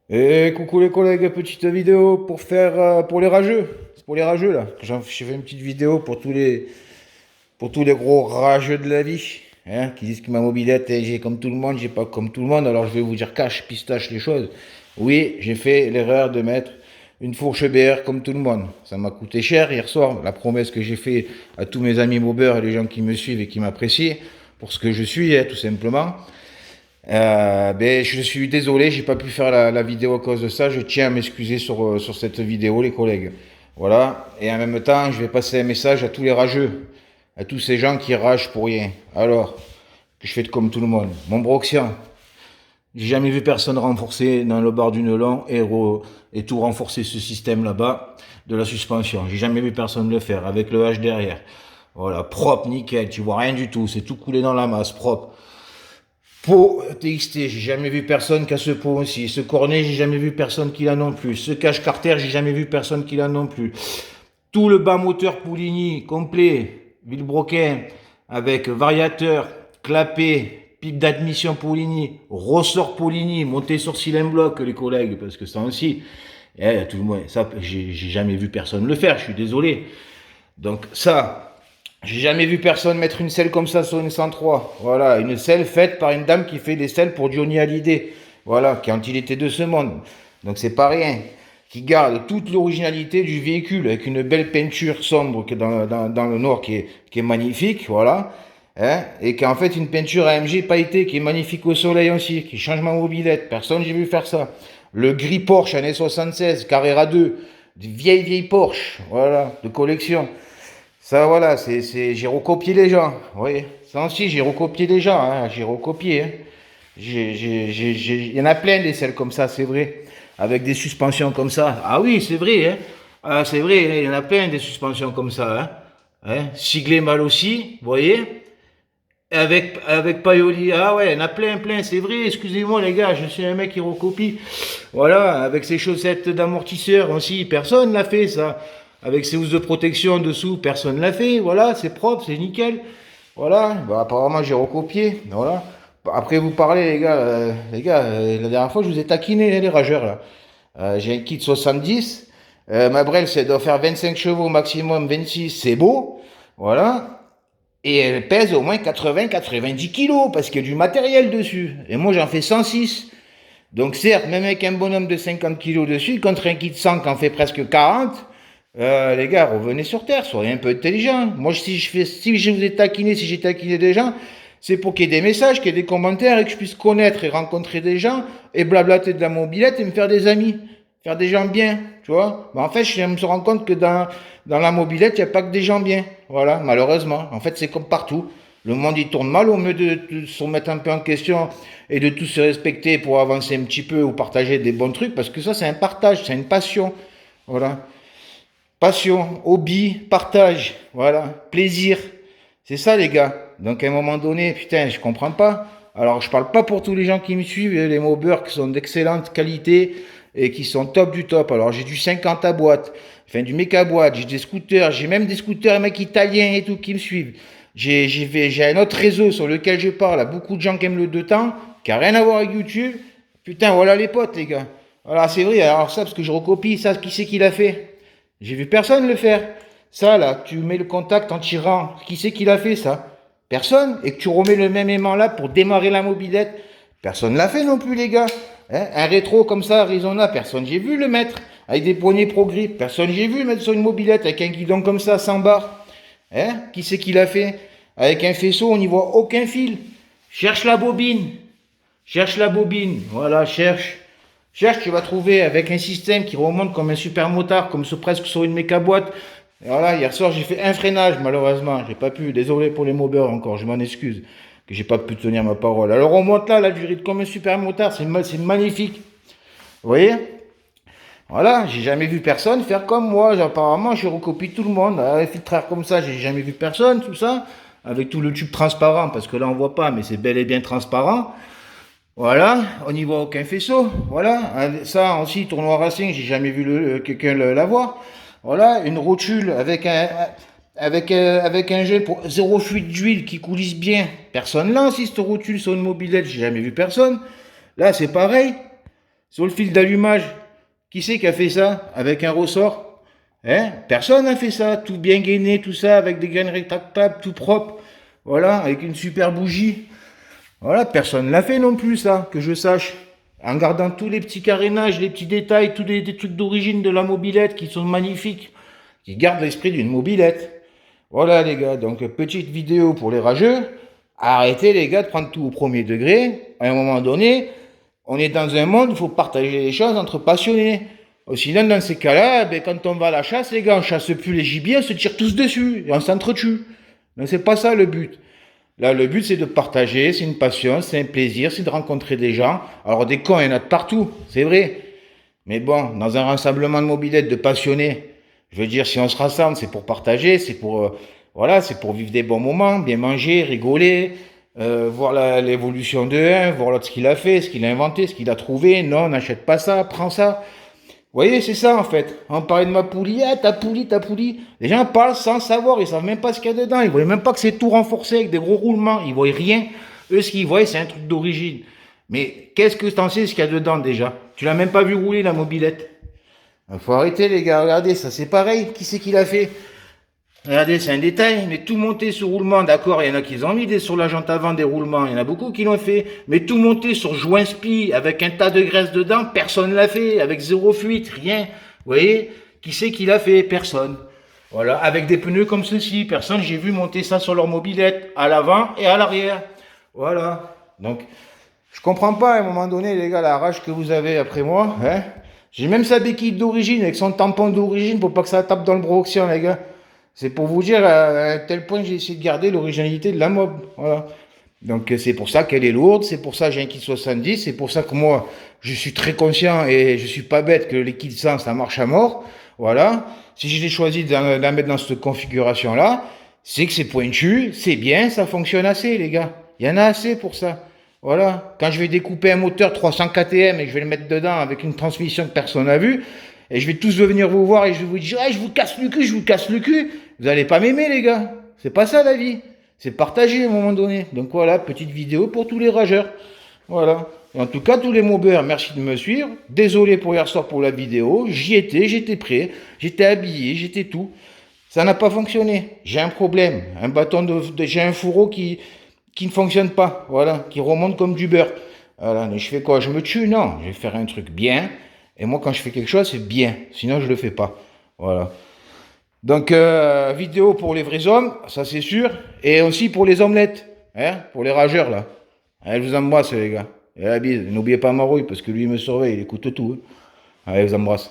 Et coucou les collègues, petite vidéo pour faire pour les rageux. C'est pour les rageux là. J'ai fait une petite vidéo pour tous les gros rageux de la vie. Hein, qui disent que ma mobilette, j'ai comme tout le monde, j'ai pas comme tout le monde. Alors je vais vous dire cache, pistache les choses. Oui, j'ai fait l'erreur de mettre une fourche BR comme tout le monde. Ça m'a coûté cher hier soir. La promesse que j'ai fait à tous mes amis mobeurs et les gens qui me suivent et qui m'apprécient pour ce que je suis, hein, tout simplement. Ben, je suis désolé, j'ai pas pu faire la vidéo à cause de ça. Je tiens à m'excuser sur cette vidéo, les collègues. Voilà. Et en même temps, je vais passer un message à tous les rageux, à tous ces gens qui ragent pour rien. Alors, que je fais comme tout le monde. Mon Broxian, j'ai jamais vu personne renforcer dans le bar du Nelon et tout renforcer ce système là-bas de la suspension. J'ai jamais vu personne le faire avec le H derrière. Voilà, propre, nickel, tu vois rien du tout, c'est tout coulé dans la masse, propre. Pot TXT, j'ai jamais vu personne qui a ce pot aussi. Ce cornet, j'ai jamais vu personne qui l'a non plus. Ce cache carter, j'ai jamais vu personne qui l'a non plus. Tout le bas moteur Pouligny complet, Villebroquin, avec variateur, clapet, pipe d'admission Pouligny, ressort Pouligny, monté sur cylindre bloc, les collègues, parce que ça aussi, tout le monde, ça, j'ai jamais vu personne le faire, je suis désolé. Donc ça, j'ai jamais vu personne mettre une selle comme ça sur une 103. Voilà, une selle faite par une dame qui fait des selles pour Johnny Hallyday. Voilà, quand il était de ce monde. Donc c'est pas rien. Qui garde toute l'originalité du véhicule avec une belle peinture sombre dans le noir qui est magnifique. Voilà. Hein, et qui a en fait une peinture AMG pailletée qui est magnifique au soleil aussi, qui change ma mobilette. Personne j'ai vu faire ça. Le gris Porsche années 76, Carrera 2, vieille Porsche, voilà, de collection. Ça, voilà, j'ai recopié les gens. Oui, ça aussi, j'ai recopié les gens. Hein, j'ai recopié. Hein. Il y en a plein des selles comme ça, c'est vrai. Avec des suspensions comme ça. Ah oui, c'est vrai. Hein. Ah, c'est vrai, hein, il y en a plein des suspensions comme ça. Hein. Hein. Siglé mal aussi, vous voyez. Avec Paoli. Ah ouais, il y en a plein, c'est vrai. Excusez-moi les gars, je suis un mec qui recopie. Voilà, avec ses chaussettes d'amortisseur aussi, personne l'a fait ça. Avec ses housses de protection dessous, personne l'a fait. Voilà, c'est propre, c'est nickel. Voilà, bah, apparemment j'ai recopié. Voilà. Après vous parlez la dernière fois je vous ai taquiné les rageurs là. J'ai un kit 70. Ma Brel, ça doit faire 25 chevaux maximum, 26, c'est beau. Voilà. Et elle pèse au moins 80-90 kilos parce qu'il y a du matériel dessus. Et moi j'en fais 106. Donc certes, même avec un bonhomme de 50 kilos dessus, contre un kit 100 qui en fait presque 40, les gars, revenez sur Terre, soyez un peu intelligents. Moi, si je vous ai taquiné, si j'ai taquiné des gens, c'est pour qu'il y ait des messages, qu'il y ait des commentaires et que je puisse connaître et rencontrer des gens et blablater de la mobilette et me faire des amis, faire des gens bien, tu vois. Mais en fait, je me rends compte que dans la mobilette, il n'y a pas que des gens bien. Voilà, malheureusement. En fait, c'est comme partout. Le monde, il tourne mal au lieu de se remettre un peu en question et de tous se respecter pour avancer un petit peu ou partager des bons trucs, parce que ça, c'est un partage, c'est une passion. Voilà. Passion, hobby, partage, voilà, plaisir. C'est ça, les gars. Donc, à un moment donné, putain, je comprends pas. Alors, je parle pas pour tous les gens qui me suivent, les mobeurs qui sont d'excellente qualité et qui sont top du top. Alors, j'ai du 50 à boîte, enfin, du méca boîte, j'ai des scooters, j'ai même des scooters, mecs italiens et tout qui me suivent. J'ai un autre réseau sur lequel je parle à beaucoup de gens qui aiment le deux temps, qui a rien à voir avec YouTube. Putain, voilà les potes, les gars. Voilà, c'est vrai. Alors, ça, parce que je recopie, ça, qui c'est qui l'a fait? J'ai vu personne le faire. Ça, là, tu mets le contact en tirant. Qui c'est qui l'a fait, ça? Personne. Et que tu remets le même aimant là pour démarrer la mobilette. Personne l'a fait non plus, les gars. Hein, un rétro comme ça, Arizona, personne j'ai vu le mettre. Avec des poignées pro grip. Personne j'ai vu le mettre sur une mobilette avec un guidon comme ça, sans barre. Hein, qui c'est qui l'a fait? Avec un faisceau, on n'y voit aucun fil. Cherche la bobine. Cherche la bobine. Voilà, cherche. Cherche, tu vas trouver avec un système qui remonte comme un super motard, comme presque sur une méca boîte. Et voilà, hier soir, j'ai fait un freinage, malheureusement. J'ai pas pu. Désolé pour les mobeurs encore, je m'en excuse. Que j'ai pas pu tenir ma parole. Alors on monte là, la durée comme un super motard, c'est magnifique. Vous voyez? Voilà, j'ai jamais vu personne faire comme moi. Apparemment, je recopie tout le monde. Un filtreur comme ça, j'ai jamais vu personne, tout ça. Avec tout le tube transparent, parce que là on voit pas, mais c'est bel et bien transparent. Voilà, on n'y voit aucun faisceau. Voilà, ça aussi, tournoi racing, j'ai jamais vu quelqu'un l'avoir. Voilà, une rotule avec un gel pour zéro fuite d'huile qui coulisse bien. Personne là, si cette rotule sur une mobilette, j'ai jamais vu personne. Là, c'est pareil. sur le fil d'allumage. Qui c'est qui a fait ça avec un ressort? Hein? Personne n'a fait ça, tout bien gainé, tout ça, avec des graines rétractables, tout propre. Voilà, avec une super bougie. Voilà, personne ne l'a fait non plus, ça, que je sache. En gardant tous les petits carénages, les petits détails, tous des trucs d'origine de la mobilette qui sont magnifiques, qui gardent l'esprit d'une mobilette. Voilà les gars, donc petite vidéo pour les rageux. Arrêtez les gars de prendre tout au premier degré. À un moment donné, on est dans un monde où il faut partager les choses entre passionnés. Sinon, dans ces cas-là, ben, quand on va à la chasse, les gars, on chasse plus les gibiers, on se tire tous dessus et on s'entretue. Donc c'est pas ça le but. Là, le but, c'est de partager, c'est une passion, c'est un plaisir, c'est de rencontrer des gens. Alors, des cons, il y en a de partout, c'est vrai. Mais bon, dans un rassemblement de mobilettes, de passionnés, je veux dire, si on se rassemble, c'est pour partager, c'est pour, voilà, c'est pour vivre des bons moments, bien manger, rigoler, voir l'évolution de un, voir l'autre ce qu'il a fait, ce qu'il a inventé, ce qu'il a trouvé. Non, n'achète pas ça, prends ça. Vous voyez, c'est ça en fait. On parlait de ma poulie, ah, ta poulie, ta poulie. Les gens parlent sans savoir, ils savent même pas ce qu'il y a dedans. Ils voient même pas que c'est tout renforcé avec des gros roulements. Ils voient rien. Eux, ce qu'ils voient, c'est un truc d'origine. Mais qu'est-ce que t'en sais ce qu'il y a dedans déjà? Tu l'as même pas vu rouler la mobilette. Il faut arrêter les gars, regardez, ça c'est pareil. Qui c'est qui l'a fait? Regardez, c'est un détail, mais tout monter sur roulement, d'accord, il y en a qui ont mis sur la jante avant des roulements, il y en a beaucoup qui l'ont fait, mais tout monter sur joint spi avec un tas de graisse dedans, personne l'a fait, avec zéro fuite, rien. Vous voyez, qui c'est qui l'a fait? Personne. Voilà, avec des pneus comme ceci, personne, j'ai vu monter ça sur leur mobilette, à l'avant et à l'arrière. Voilà. Donc, je comprends pas à un moment donné, les gars, la rage que vous avez après moi, hein. J'ai même sa béquille d'origine, avec son tampon d'origine, pour pas que ça tape dans le broxian, les gars. C'est pour vous dire à tel point que j'ai essayé de garder l'originalité de la mob. Voilà. Donc c'est pour ça qu'elle est lourde, c'est pour ça que j'ai un kit 70, c'est pour ça que moi je suis très conscient et je suis pas bête que les kits 100 ça marche à mort. Voilà. Si j'ai choisi de la mettre dans cette configuration là, c'est que c'est pointu, c'est bien, ça fonctionne assez les gars. Il y en a assez pour ça. Voilà. Quand je vais découper un moteur 300 KTM et que je vais le mettre dedans avec une transmission que personne n'a vue, et je vais tous venir vous voir et je vais vous dire, ah, je vous casse le cul, je vous casse le cul. Vous allez pas m'aimer, les gars. C'est pas ça, la vie. C'est partager à un moment donné. Donc voilà, petite vidéo pour tous les rageurs. Voilà. Et en tout cas, tous les mobeurs, merci de me suivre. Désolé pour hier soir pour la vidéo. J'y étais, j'étais prêt. J'étais habillé, j'étais tout. Ça n'a pas fonctionné. J'ai un problème. Un bâton j'ai un fourreau qui ne fonctionne pas. Voilà. Qui remonte comme du beurre. Voilà. Mais je fais quoi? Je me tue? Non. Je vais faire un truc bien. Et moi, quand je fais quelque chose, c'est bien. Sinon, je le fais pas. Voilà. Donc, vidéo pour les vrais hommes, ça c'est sûr. Et aussi pour les omelettes. Hein, pour les rageurs, là. Allez, je vous embrasse, les gars. Et la bise. N'oubliez pas Marouille, parce que lui, il me surveille. Il écoute tout. Hein. Allez, je vous embrasse.